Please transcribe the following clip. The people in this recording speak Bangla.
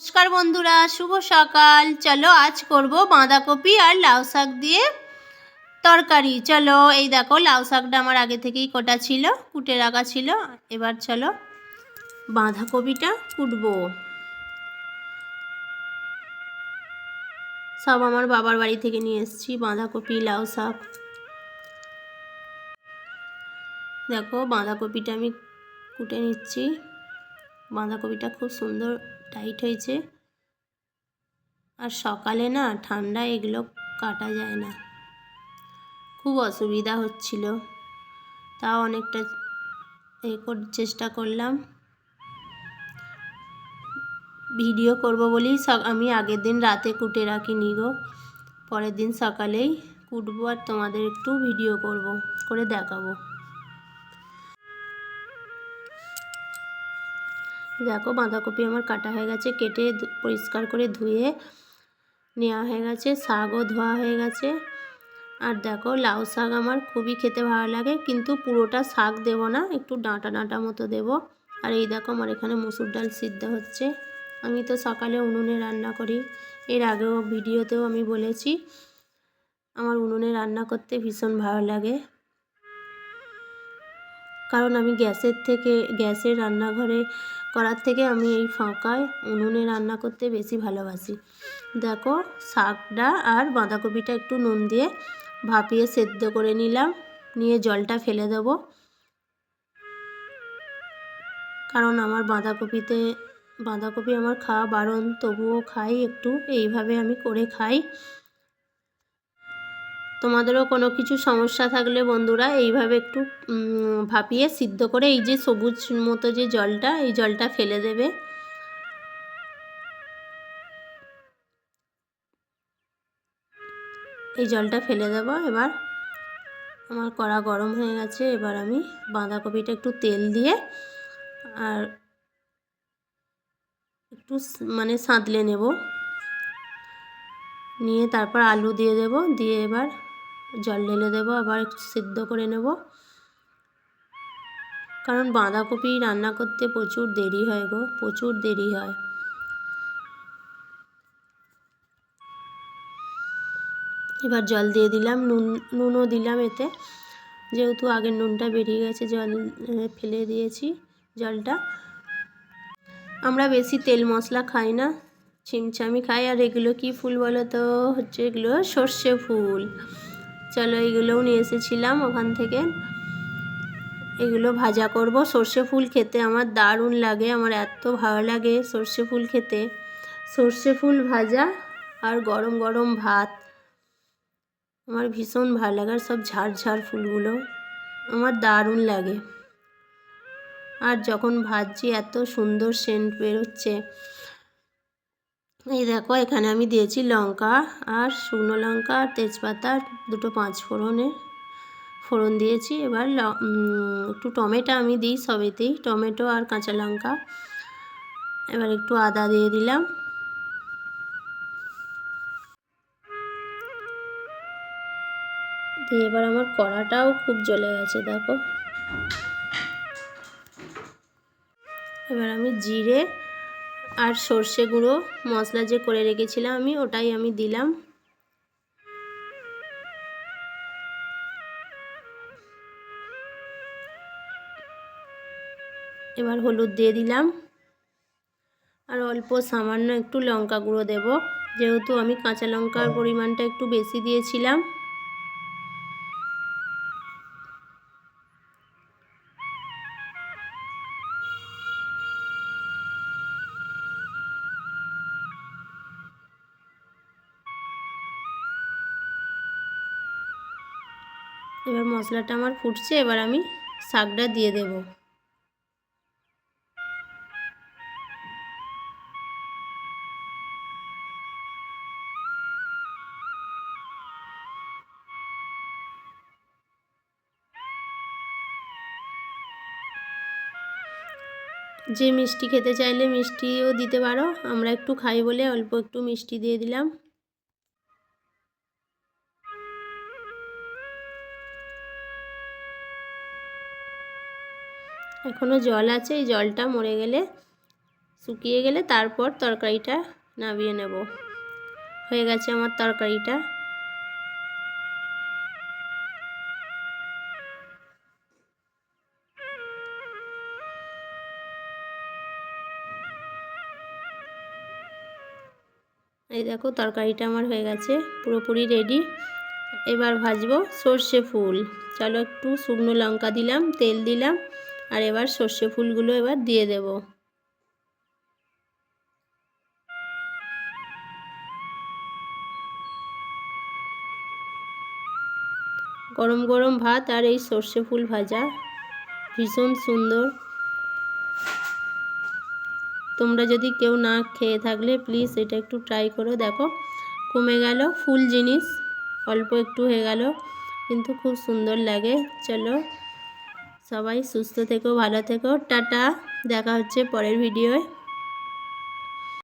নমস্কার বন্ধুরা, শুভ সকাল। চলো আজ করব বাঁধাকপি আর লাউ শাক দিয়ে তরকারি। চলো, এই দেখো লাউ শাকটা আমার আগে থেকেই কোটা ছিল, কুটে রাখা ছিল। এবার চলো বাঁধাকপিটা কুটবো। সব আমার বাবার বাড়ি থেকে নিয়ে এসেছি বাঁধাকপি, লাউ শাক। দেখো বাঁধাকপিটা আমি কুটে নিচ্ছি। বাঁধাকপিটা খুব সুন্দর টাইট হয়েছে। আর সকালে না ঠান্ডা এগুলো কাটা যায় না, খুব অসুবিধা হচ্ছিল। তাও অনেকটা চেষ্টা করলাম। ভিডিও করব বলেই আমি আগের দিন রাতে কুটে রাখিনি গো, পরের দিন সকালেই কুটবো আর তোমাদের একটু ভিডিও করে দেখাবো। দেখো বাঁধাকপি আমার কাটা হয়ে গেছে, কেটে পরিষ্কার করে ধুয়ে নেওয়া হয়ে গেছে, শাকও ধোয়া হয়ে গেছে। আর দেখো লাউ শাক আমার খুবই খেতে ভালো লাগে, কিন্তু পুরোটা শাক দেব না, একটু ডাঁটা ডাঁটা মতো দেব। আর এই দেখো আমার এখানে মসুর ডাল সিদ্ধ হচ্ছে। আমি তো সকালে উনুনে রান্না করি, এর আগেও ভিডিওতেও আমি বলেছি আমার উনুনে রান্না করতে ভীষণ ভালো লাগে, কারণ আমি গ্যাসের রান্নাঘরে করার থেকে আমি এই ফাঁকায় উনুনে রান্না করতে বেশি ভালোবাসি। দেখো শাকটা আর বাঁধাকপিটা একটু নুন দিয়ে ভাপিয়ে সেদ্ধ করে নিলাম, নিয়ে জলটা ফেলে দেবো। কারণ আমার বাঁধাকপি আমার খাওয়া বারণ, তবুও খাই একটু, এইভাবে আমি করে খাই। তোমাদেরও কোনো কিছু সমস্যা থাকলে বন্ধুরা এইভাবে একটু ভাপিয়ে সিদ্ধ করে এই যে সবুজ মতো যে জলটা, এই জলটা ফেলে দেবে। এই জলটা ফেলে দেবো। এবার আমার কড়া গরম হয়ে গেছে, এবার আমি বাঁধাকপিটা একটু তেল দিয়ে আর একটু সাঁতলে নেব, নিয়ে তারপর আলু দিয়ে দেব, দিয়ে এবার জল ঢেলে দেবো, আবার একটু সিদ্ধ করে নেব। কারণ বাঁধাকপি রান্না করতে প্রচুর দেরি হয় গো, প্রচুর দেরি হয়। এবার জল দিয়ে দিলাম, নুনও দিলাম এতে, যেহেতু আগের নুনটা বেরিয়ে গেছে জল ফেলে দিয়েছি জলটা। আমরা বেশি তেল মশলা খাই না, ছিমছামি খাই। আর এগুলো কি ফুল বলো তো, হচ্ছে এগুলো সর্ষে ফুল। চলো এগুলোও নিয়ে এসেছিলাম ওখান থেকে, এগুলো ভাজা করব। সর্ষে ফুল খেতে আমার দারুণ লাগে, আমার এত ভালো লাগে সর্ষে ফুল খেতে। সর্ষে ফুল ভাজা আর গরম গরম ভাত আমার ভীষণ ভালো লাগে। আর সব ঝাড় ফুলগুলো আমার দারুণ লাগে। আর যখন ভাজছি এত সুন্দর সেন্ট বেরোচ্ছে। এই দেখো এখানে আমি দিয়েছি লঙ্কা আর শুকনো লঙ্কা আর তেজপাতা, দুটো 5 ফোড়ন দিয়েছি। এবার একটু টমেটো আমি দিই সবেতেই, টমেটো আর কাঁচা লঙ্কা। এবার একটু আদা দিয়ে দিলাম। দিয়ে এবার আমার কড়াটাও খুব জ্বলে গেছে দেখো। এবার আমি জিরে আর সর্ষে গুঁড়ো মশলা যে করে রেখেছিলাম ওটাই আমি দিলাম। এবার হলুদ দিয়ে দিলাম, আর অল্প সামান্য একটু লঙ্কা গুঁড়ো দেব, যেহেতু আমি কাঁচা লঙ্কার পরিমাণটা একটু বেশি দিয়েছিলাম। এবার মশলাটা আমার ফুটছে, এবার আমি শাকটা দিয়ে দেব। যে মিষ্টি খেতে চাইলে মিষ্টিও দিতে পারো, আমরা একটু খাই বলে অল্প একটু মিষ্টি দিয়ে দিলাম। এখনও জল আছে, এই জলটা মরে গেলে শুকিয়ে গেলে তারপর তরকারিটা নামিয়ে নেব। হয়ে গেছে আমার তরকারিটা। এই দেখো তরকারিটা আমার হয়ে গেছে, পুরোপুরি রেডি। এবার ভাজবো সর্ষে ফুল। চলো একটু শুকনো লঙ্কা দিলাম, তেল দিলাম, আর এবার সর্ষে ফুলগুলো এবার দিয়ে দেব। গরম গরম ভাত আর এই সর্ষে ফুল ভাজা ভীষণ সুন্দর। তোমরা যদি কেউ না খেয়ে থাকলে প্লিজ এটা একটু ট্রাই করো। দেখো কমে গেল, ফুল জিনিস অল্প একটু হয়ে গেল কিন্তু খুব সুন্দর লাগে। চলো সবাই সুস্থ থেকো, ভালো থেকো, টাটা। দেখা হচ্ছে পরের ভিডিওয়।